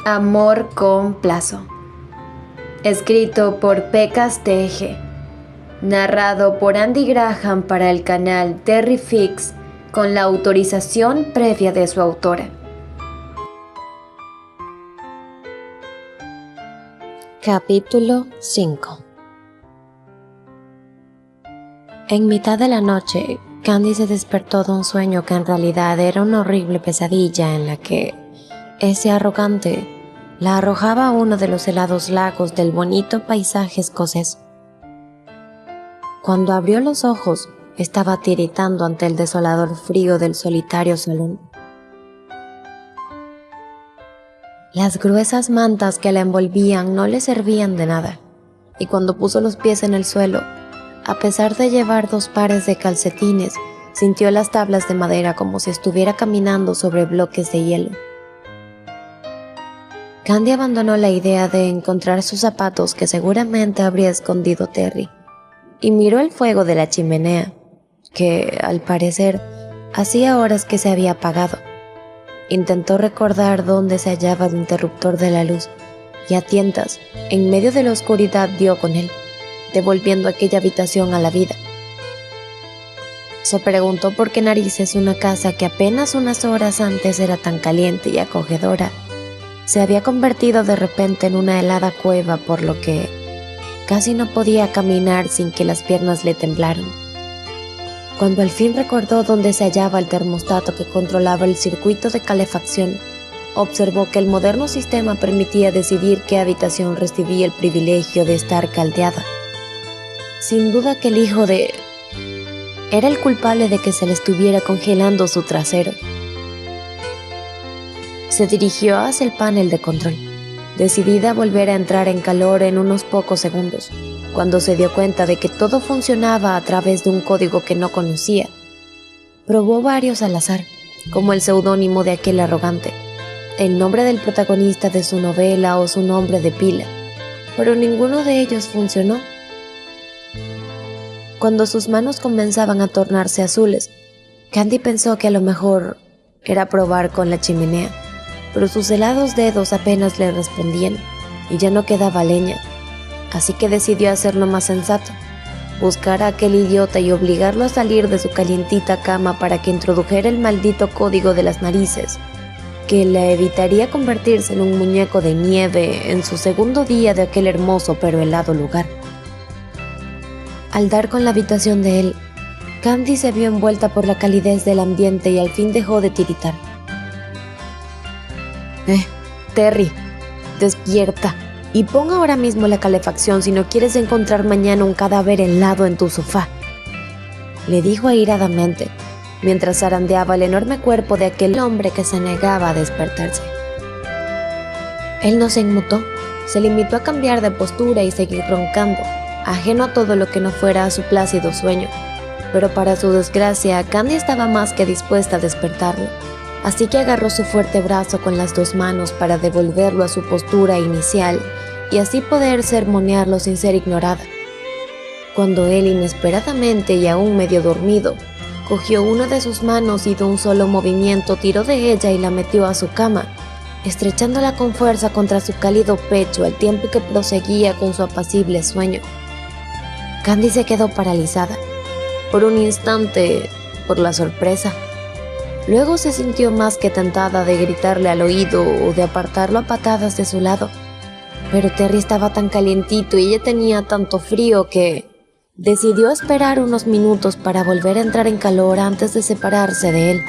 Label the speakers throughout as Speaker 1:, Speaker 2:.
Speaker 1: Amor con plazo. Escrito por Pecas TG. Narrado por Andy Graham para el canal Terry Fix con la autorización previa de su autora. Capítulo 5. En mitad de la noche, Candy se despertó de un sueño que en realidad era una horrible pesadilla en la que ese arrogante la arrojaba a uno de los helados lagos del bonito paisaje escocés. Cuando abrió los ojos, estaba tiritando ante el desolador frío del solitario salón. Las gruesas mantas que la envolvían no le servían de nada, y cuando puso los pies en el suelo, a pesar de llevar 2 pares de calcetines, sintió las tablas de madera como si estuviera caminando sobre bloques de hielo. Candy abandonó la idea de encontrar sus zapatos que seguramente habría escondido Terry, y miró el fuego de la chimenea, que, al parecer, hacía horas que se había apagado. Intentó recordar dónde se hallaba el interruptor de la luz, y a tientas, en medio de la oscuridad dio con él, devolviendo aquella habitación a la vida. Se preguntó por qué narices una casa que apenas unas horas antes era tan caliente y acogedora se había convertido de repente en una helada cueva, por lo que casi no podía caminar sin que las piernas le temblaran. Cuando al fin recordó dónde se hallaba el termostato que controlaba el circuito de calefacción, observó que el moderno sistema permitía decidir qué habitación recibía el privilegio de estar caldeada. Sin duda que el hijo de... era el culpable de que se le estuviera congelando su trasero. Se dirigió hacia el panel de control, decidida a volver a entrar en calor en unos pocos segundos, cuando se dio cuenta de que todo funcionaba a través de un código que no conocía. Probó varios al azar, como el seudónimo de aquel arrogante, el nombre del protagonista de su novela o su nombre de pila, pero ninguno de ellos funcionó. Cuando sus manos comenzaban a tornarse azules, Candy pensó que a lo mejor era probar con la chimenea, pero sus helados dedos apenas le respondían y ya no quedaba leña, así que decidió hacer lo más sensato, buscar a aquel idiota y obligarlo a salir de su calientita cama para que introdujera el maldito código de las narices, que le evitaría convertirse en un muñeco de nieve en su segundo día de aquel hermoso pero helado lugar. Al dar con la habitación de él, Candy se vio envuelta por la calidez del ambiente y al fin dejó de tiritar. Terry, despierta y pon ahora mismo la calefacción si no quieres encontrar mañana un cadáver helado en tu sofá, le dijo airadamente, mientras zarandeaba el enorme cuerpo de aquel hombre que se negaba a despertarse. Él no se inmutó, se limitó a cambiar de postura y seguir roncando, ajeno a todo lo que no fuera a su plácido sueño, pero para su desgracia, Candy estaba más que dispuesta a despertarlo, así que agarró su fuerte brazo con las 2 manos para devolverlo a su postura inicial y así poder sermonearlo sin ser ignorada. Cuando él inesperadamente y aún medio dormido, cogió una de sus manos y de un solo movimiento tiró de ella y la metió a su cama, estrechándola con fuerza contra su cálido pecho al tiempo que proseguía con su apacible sueño. Candy se quedó paralizada, por un instante, por la sorpresa. Luego se sintió más que tentada de gritarle al oído o de apartarlo a patadas de su lado. Pero Terry estaba tan calientito y ella tenía tanto frío que decidió esperar unos minutos para volver a entrar en calor antes de separarse de él.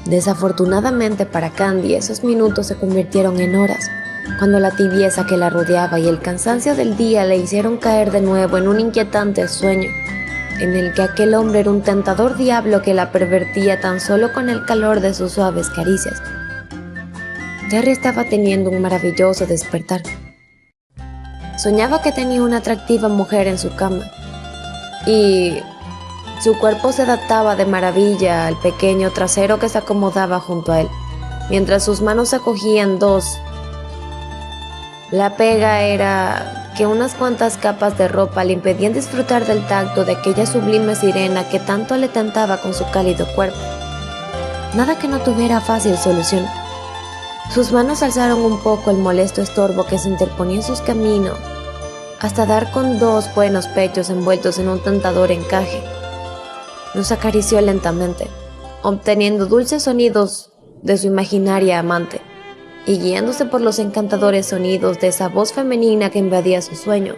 Speaker 1: Desafortunadamente para Candy, esos minutos se convirtieron en horas, cuando la tibieza que la rodeaba y el cansancio del día le hicieron caer de nuevo en un inquietante sueño, en el que aquel hombre era un tentador diablo que la pervertía tan solo con el calor de sus suaves caricias. Terry estaba teniendo un maravilloso despertar. Soñaba que tenía una atractiva mujer en su cama, y su cuerpo se adaptaba de maravilla al pequeño trasero que se acomodaba junto a él, mientras sus manos se cogían 2. La pega era que unas cuantas capas de ropa le impedían disfrutar del tacto de aquella sublime sirena que tanto le tentaba con su cálido cuerpo. Nada que no tuviera fácil solución. Sus manos alzaron un poco el molesto estorbo que se interponía en sus caminos, hasta dar con 2 buenos pechos envueltos en un tentador encaje. Los acarició lentamente, obteniendo dulces sonidos de su imaginaria amante, y guiándose por los encantadores sonidos de esa voz femenina que invadía su sueño,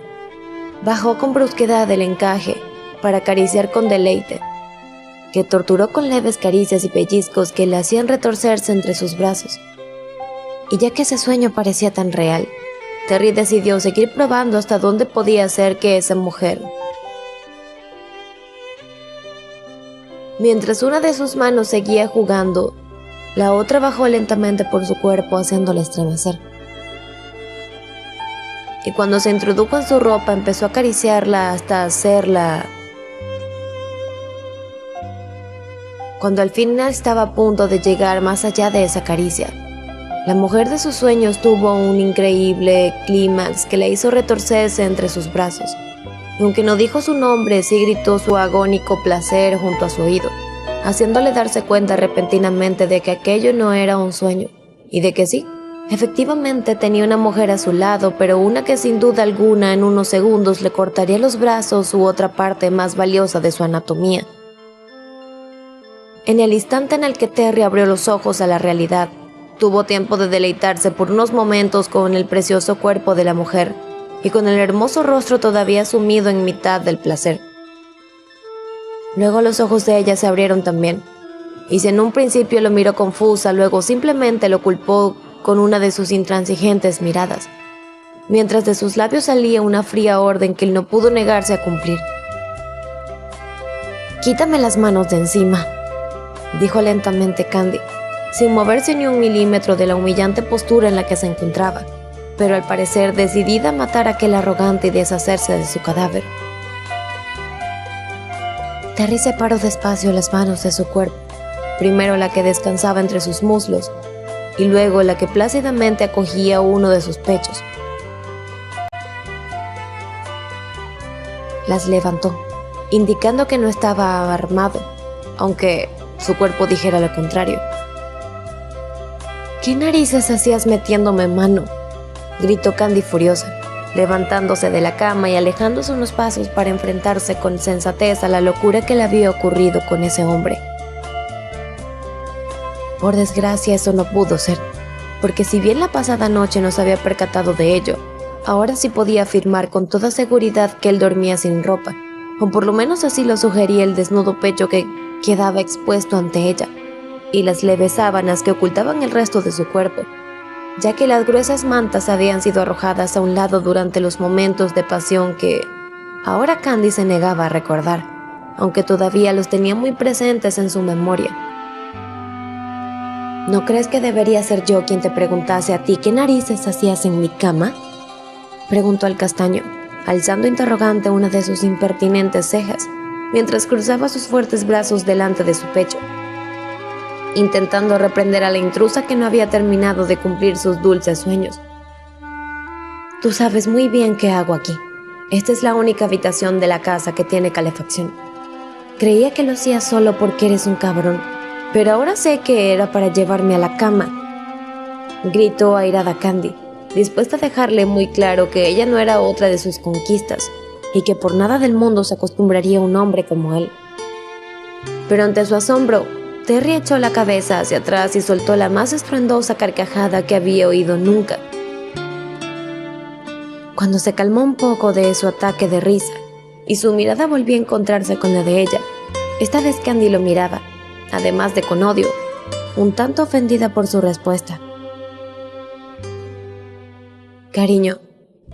Speaker 1: bajó con brusquedad el encaje para acariciar con deleite, que torturó con leves caricias y pellizcos que le hacían retorcerse entre sus brazos. Y ya que ese sueño parecía tan real, Terry decidió seguir probando hasta dónde podía hacer que esa mujer. Mientras una de sus manos seguía jugando, la otra bajó lentamente por su cuerpo haciéndola estremecer. Y cuando se introdujo en su ropa empezó a acariciarla hasta hacerla. Cuando al final estaba a punto de llegar más allá de esa caricia, la mujer de sus sueños tuvo un increíble clímax que la hizo retorcerse entre sus brazos. Y aunque no dijo su nombre, sí gritó su agónico placer junto a su oído, haciéndole darse cuenta repentinamente de que aquello no era un sueño, y de que sí, efectivamente tenía una mujer a su lado, pero una que sin duda alguna en unos segundos le cortaría los brazos u otra parte más valiosa de su anatomía. En el instante en el que Terry abrió los ojos a la realidad, tuvo tiempo de deleitarse por unos momentos con el precioso cuerpo de la mujer y con el hermoso rostro todavía sumido en mitad del placer. Luego los ojos de ella se abrieron también, y si en un principio lo miró confusa, luego simplemente lo culpó con una de sus intransigentes miradas, mientras de sus labios salía una fría orden que él no pudo negarse a cumplir. «Quítame las manos de encima», dijo lentamente Candy, sin moverse ni un milímetro de la humillante postura en la que se encontraba, pero al parecer decidida a matar a aquel arrogante y deshacerse de su cadáver. Terry separó despacio las manos de su cuerpo, primero la que descansaba entre sus muslos, y luego la que plácidamente acogía uno de sus pechos. Las levantó, indicando que no estaba armado, aunque su cuerpo dijera lo contrario. «¿Qué narices hacías metiéndome mano?», gritó Candy furiosa, levantándose de la cama y alejándose unos pasos para enfrentarse con sensatez a la locura que le había ocurrido con ese hombre. Por desgracia eso no pudo ser, porque si bien la pasada noche no se había percatado de ello, ahora sí podía afirmar con toda seguridad que él dormía sin ropa, o por lo menos así lo sugería el desnudo pecho que quedaba expuesto ante ella, y las leves sábanas que ocultaban el resto de su cuerpo, ya que las gruesas mantas habían sido arrojadas a un lado durante los momentos de pasión que ahora Candy se negaba a recordar, aunque todavía los tenía muy presentes en su memoria. «¿No crees que debería ser yo quien te preguntase a ti qué narices hacías en mi cama?», preguntó el castaño, alzando interrogante una de sus impertinentes cejas, mientras cruzaba sus fuertes brazos delante de su pecho, intentando reprender a la intrusa que no había terminado de cumplir sus dulces sueños. «Tú sabes muy bien qué hago aquí. Esta es la única habitación de la casa que tiene calefacción. Creía que lo hacías solo porque eres un cabrón, pero ahora sé que era para llevarme a la cama», gritó airada Candy, dispuesta a dejarle muy claro que ella no era otra de sus conquistas y que por nada del mundo se acostumbraría a un hombre como él. Pero ante su asombro, Terry echó la cabeza hacia atrás y soltó la más estruendosa carcajada que había oído nunca. Cuando se calmó un poco de su ataque de risa y su mirada volvió a encontrarse con la de ella, esta vez Candy lo miraba, además de con odio, un tanto ofendida por su respuesta. «Cariño,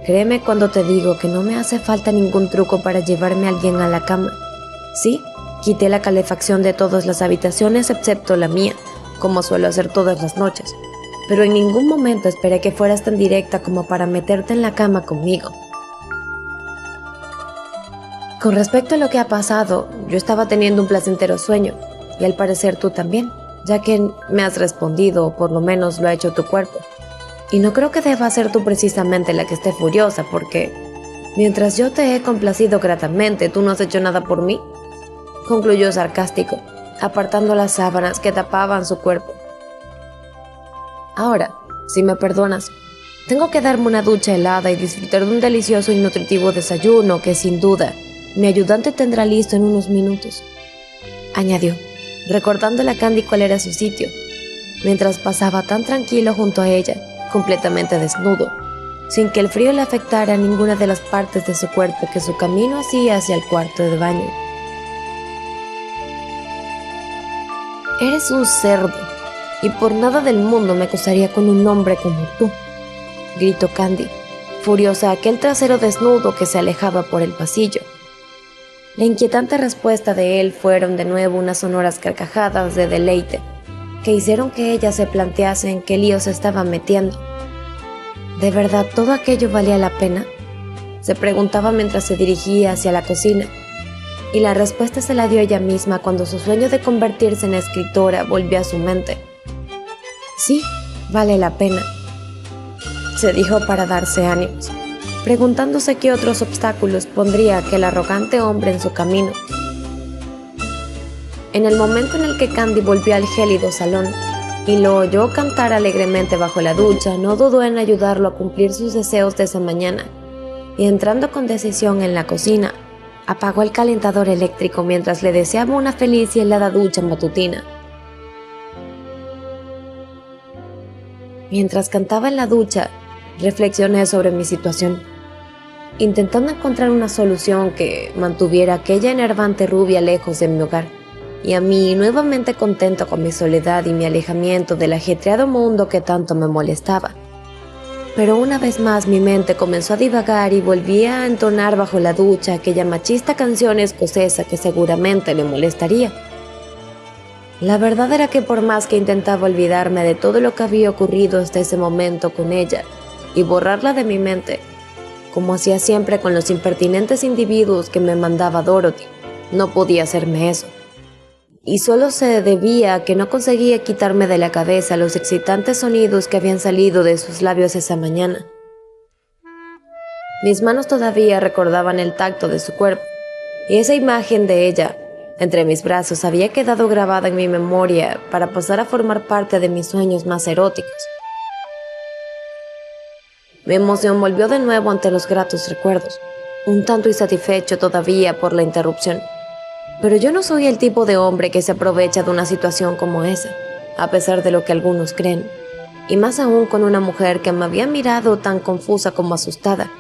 Speaker 1: créeme cuando te digo que no me hace falta ningún truco para llevarme a alguien a la cama. Sí, quité la calefacción de todas las habitaciones excepto la mía, como suelo hacer todas las noches, pero en ningún momento esperé que fueras tan directa como para meterte en la cama conmigo. Con respecto a lo que ha pasado, yo estaba teniendo un placentero sueño, y al parecer tú también, ya que me has respondido, o por lo menos lo ha hecho tu cuerpo. Y no creo que deba ser tú precisamente la que esté furiosa, porque mientras yo te he complacido gratamente, ¿tú no has hecho nada por mí?», concluyó sarcástico, apartando las sábanas que tapaban su cuerpo. «Ahora, si me perdonas, tengo que darme una ducha helada y disfrutar de un delicioso y nutritivo desayuno que sin duda mi ayudante tendrá listo en unos minutos, añadió, recordándole a Candy cuál era su sitio, mientras pasaba tan tranquilo junto a ella, completamente desnudo, sin que el frío le afectara a ninguna de las partes de su cuerpo que su camino hacía hacia el cuarto de baño. Eres un cerdo, y por nada del mundo me acosaría con un hombre como tú, gritó Candy, furiosa a aquel trasero desnudo que se alejaba por el pasillo. La inquietante respuesta de él fueron de nuevo unas sonoras carcajadas de deleite, que hicieron que ella se plantease en qué lío se estaba metiendo. ¿De verdad todo aquello valía la pena?, se preguntaba mientras se dirigía hacia la cocina, y la respuesta se la dio ella misma cuando su sueño de convertirse en escritora volvió a su mente. Sí, vale la pena, se dijo para darse ánimos, preguntándose qué otros obstáculos pondría aquel arrogante hombre en su camino. En el momento en el que Candy volvió al gélido salón y lo oyó cantar alegremente bajo la ducha, no dudó en ayudarlo a cumplir sus deseos de esa mañana, y entrando con decisión en la cocina, apagó el calentador eléctrico mientras le deseaba una feliz y helada ducha matutina. Mientras cantaba en la ducha, reflexioné sobre mi situación, intentando encontrar una solución que mantuviera a aquella enervante rubia lejos de mi hogar, y a mí nuevamente contento con mi soledad y mi alejamiento del ajetreado mundo que tanto me molestaba. Pero una vez más mi mente comenzó a divagar y volvía a entonar bajo la ducha aquella machista canción escocesa que seguramente le molestaría. La verdad era que por más que intentaba olvidarme de todo lo que había ocurrido hasta ese momento con ella y borrarla de mi mente, como hacía siempre con los impertinentes individuos que me mandaba Dorothy, no podía hacerme eso. Y solo se debía a que no conseguía quitarme de la cabeza los excitantes sonidos que habían salido de sus labios esa mañana. Mis manos todavía recordaban el tacto de su cuerpo, y esa imagen de ella entre mis brazos había quedado grabada en mi memoria para pasar a formar parte de mis sueños más eróticos. Mi emoción volvió de nuevo ante los gratos recuerdos, un tanto insatisfecho todavía por la interrupción. Pero yo no soy el tipo de hombre que se aprovecha de una situación como esa, a pesar de lo que algunos creen, y más aún con una mujer que me había mirado tan confusa como asustada,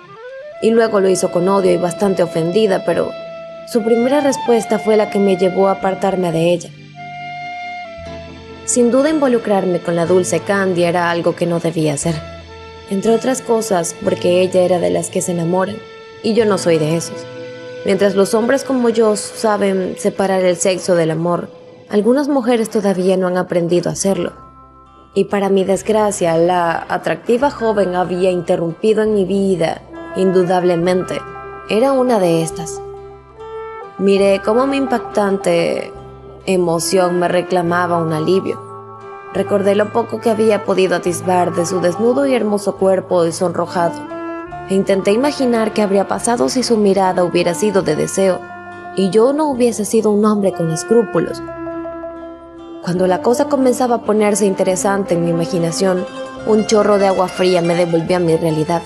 Speaker 1: y luego lo hizo con odio y bastante ofendida, pero su primera respuesta fue la que me llevó a apartarme de ella. Sin duda involucrarme con la dulce Candy era algo que no debía hacer, entre otras cosas porque ella era de las que se enamoran, y yo no soy de esos. Mientras los hombres como yo saben separar el sexo del amor, algunas mujeres todavía no han aprendido a hacerlo. Y para mi desgracia, la atractiva joven había interrumpido en mi vida, indudablemente. Era una de estas. Miré cómo mi impactante emoción me reclamaba un alivio. Recordé lo poco que había podido atisbar de su desnudo y hermoso cuerpo sonrojado. E intenté imaginar qué habría pasado si su mirada hubiera sido de deseo y yo no hubiese sido un hombre con escrúpulos. Cuando la cosa comenzaba a ponerse interesante en mi imaginación, un chorro de agua fría me devolvió a mi realidad.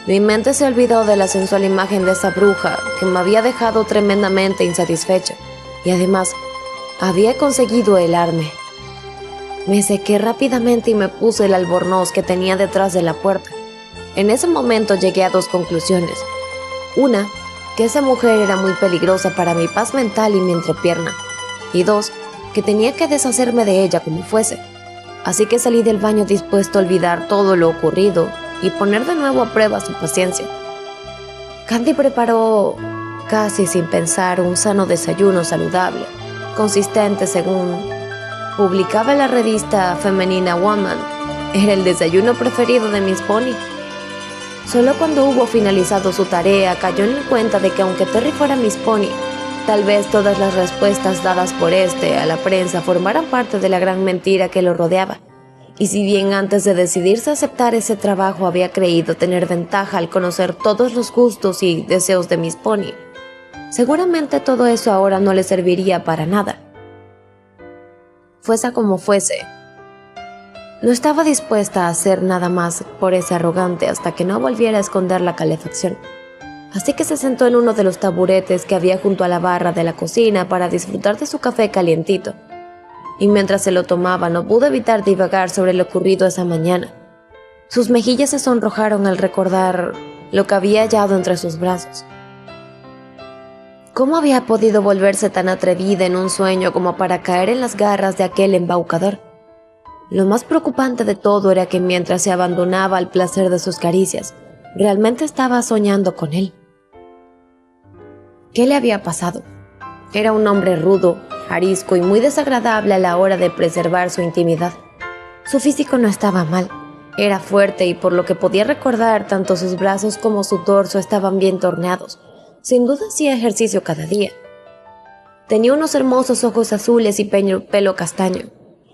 Speaker 1: Mi mente se olvidó de la sensual imagen de esa bruja que me había dejado tremendamente insatisfecha y además había conseguido helarme. Me sequé rápidamente y me puse el albornoz que tenía detrás de la puerta. En ese momento llegué a dos conclusiones. Una, que esa mujer era muy peligrosa para mi paz mental y mi entrepierna. Y dos, que tenía que deshacerme de ella como fuese. Así que salí del baño dispuesto a olvidar todo lo ocurrido y poner de nuevo a prueba su paciencia. Candy preparó, casi sin pensar, un sano desayuno saludable, consistente según publicaba en la revista femenina Woman. Era el desayuno preferido de Miss Pony. Solo cuando hubo finalizado su tarea cayó en cuenta de que aunque Terry fuera Miss Pony, tal vez todas las respuestas dadas por este a la prensa formaran parte de la gran mentira que lo rodeaba. Y si bien antes de decidirse a aceptar ese trabajo había creído tener ventaja al conocer todos los gustos y deseos de Miss Pony, seguramente todo eso ahora no le serviría para nada. Fuese como fuese, No estaba dispuesta a hacer nada más por ese arrogante hasta que no volviera a esconder la calefacción. Así que se sentó en uno de los taburetes que había junto a la barra de la cocina para disfrutar de su café calientito. Y mientras se lo tomaba, no pudo evitar divagar sobre lo ocurrido esa mañana. Sus mejillas se sonrojaron al recordar lo que había hallado entre sus brazos. ¿Cómo había podido volverse tan atrevida en un sueño como para caer en las garras de aquel embaucador? Lo más preocupante de todo era que mientras se abandonaba al placer de sus caricias, realmente estaba soñando con él. ¿Qué le había pasado? Era un hombre rudo, arisco y muy desagradable a la hora de preservar su intimidad. Su físico no estaba mal, era fuerte y por lo que podía recordar, tanto sus brazos como su torso estaban bien torneados. Sin duda hacía ejercicio cada día. Tenía unos hermosos ojos azules y pelo castaño,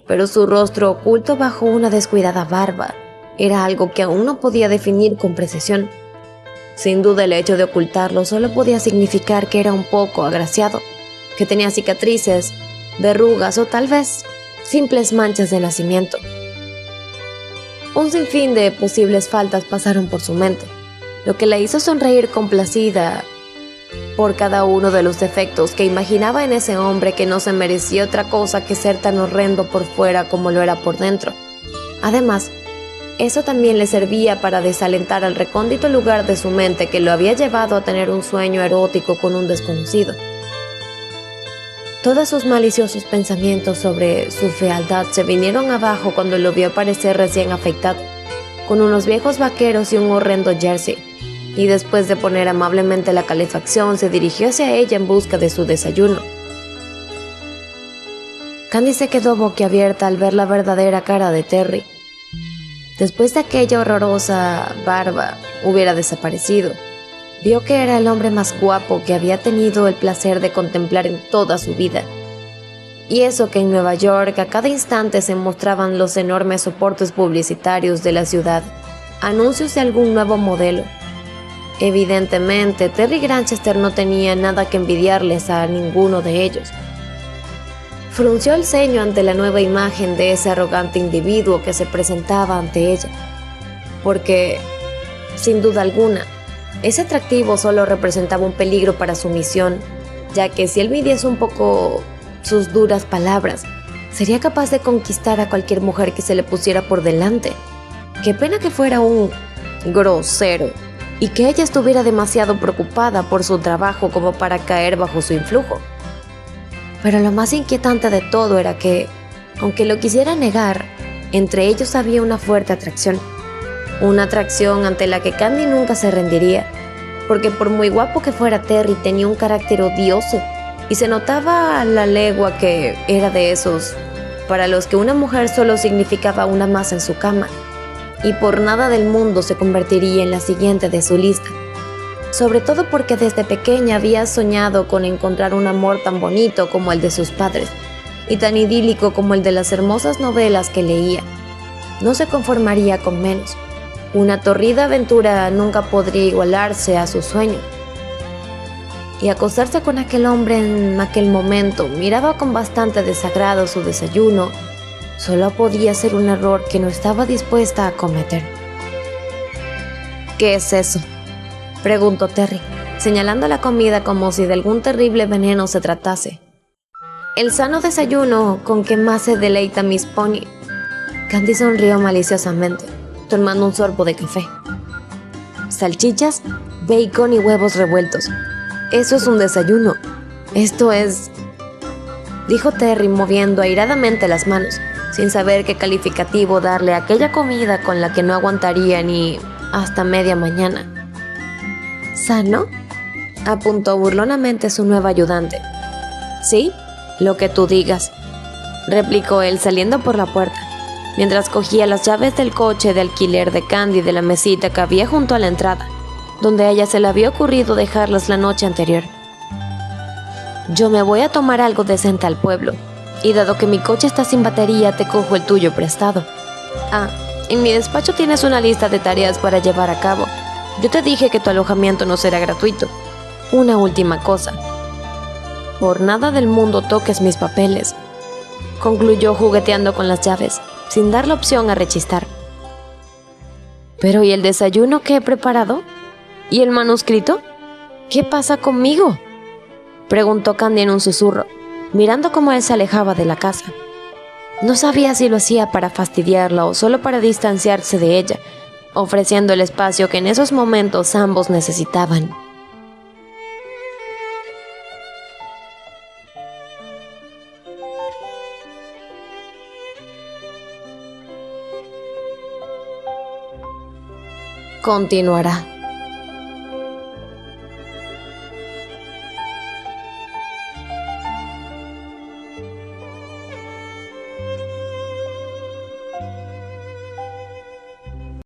Speaker 1: pero su rostro oculto bajo una descuidada barba era algo que aún no podía definir con precisión. Sin duda el hecho de ocultarlo solo podía significar que era un poco agraciado, que tenía cicatrices, verrugas o tal vez simples manchas de nacimiento. Un sinfín de posibles faltas pasaron por su mente, lo que la hizo sonreír complacida por cada uno de los defectos que imaginaba en ese hombre que no se merecía otra cosa que ser tan horrendo por fuera como lo era por dentro. Además, eso también le servía para desalentar al recóndito lugar de su mente que lo había llevado a tener un sueño erótico con un desconocido. Todos sus maliciosos pensamientos sobre su fealdad se vinieron abajo cuando lo vio aparecer recién afeitado, con unos viejos vaqueros y un horrendo jersey, y después de poner amablemente la calefacción se dirigió hacia ella en busca de su desayuno. Candy se quedó boquiabierta al ver la verdadera cara de Terry. Después de aquella horrorosa barba hubiera desaparecido, vio que era el hombre más guapo que había tenido el placer de contemplar en toda su vida. Y eso que en Nueva York a cada instante se mostraban los enormes soportes publicitarios de la ciudad, anuncios de algún nuevo modelo. Evidentemente, Terry Granchester no tenía nada que envidiarles a ninguno de ellos. Frunció el ceño ante la nueva imagen de ese arrogante individuo que se presentaba ante ella, porque, sin duda alguna, ese atractivo solo representaba un peligro para su misión, ya que si él midiese un poco sus duras palabras, sería capaz de conquistar a cualquier mujer que se le pusiera por delante. Qué pena que fuera un grosero y que ella estuviera demasiado preocupada por su trabajo como para caer bajo su influjo. Pero lo más inquietante de todo era que, aunque lo quisiera negar, entre ellos había una fuerte atracción. Una atracción ante la que Candy nunca se rendiría, porque por muy guapo que fuera Terry tenía un carácter odioso y se notaba a la legua que era de esos para los que una mujer solo significaba una más en su cama, y por nada del mundo se convertiría en la siguiente de su lista. Sobre todo porque desde pequeña había soñado con encontrar un amor tan bonito como el de sus padres y tan idílico como el de las hermosas novelas que leía. No se conformaría con menos. Una torrida aventura nunca podría igualarse a su sueño. Y acostarse con aquel hombre en aquel momento, miraba con bastante desagrado su desayuno, solo podía ser un error que no estaba dispuesta a cometer. ¿Qué es eso?, preguntó Terry, señalando la comida como si de algún terrible veneno se tratase. El sano desayuno con que más se deleita Miss Pony. Candy sonrió maliciosamente, tomando un sorbo de café. Salchichas, bacon y huevos revueltos. Eso es un desayuno. Esto es... dijo Terry moviendo airadamente las manos, sin saber qué calificativo darle a aquella comida con la que no aguantaría ni hasta media mañana. ¿Sano?, apuntó burlonamente su nueva ayudante. Sí, lo que tú digas, replicó él saliendo por la puerta, mientras cogía las llaves del coche de alquiler de Candy de la mesita que había junto a la entrada, donde a ella se le había ocurrido dejarlas la noche anterior. Yo me voy a tomar algo decente al pueblo, y dado que mi coche está sin batería, te cojo el tuyo prestado. Ah, en mi despacho tienes una lista de tareas para llevar a cabo. Yo te dije que tu alojamiento no será gratuito. Una última cosa. Por nada del mundo toques mis papeles, concluyó jugueteando con las llaves. sin dar la opción a rechistar. ¿Pero y el desayuno que he preparado? ¿Y el manuscrito? ¿Qué pasa conmigo?, preguntó Candy en un susurro, mirando cómo él se alejaba de la casa. No sabía si lo hacía para fastidiarla o solo para distanciarse de ella, ofreciendo el espacio que en esos momentos ambos necesitaban. Continuará.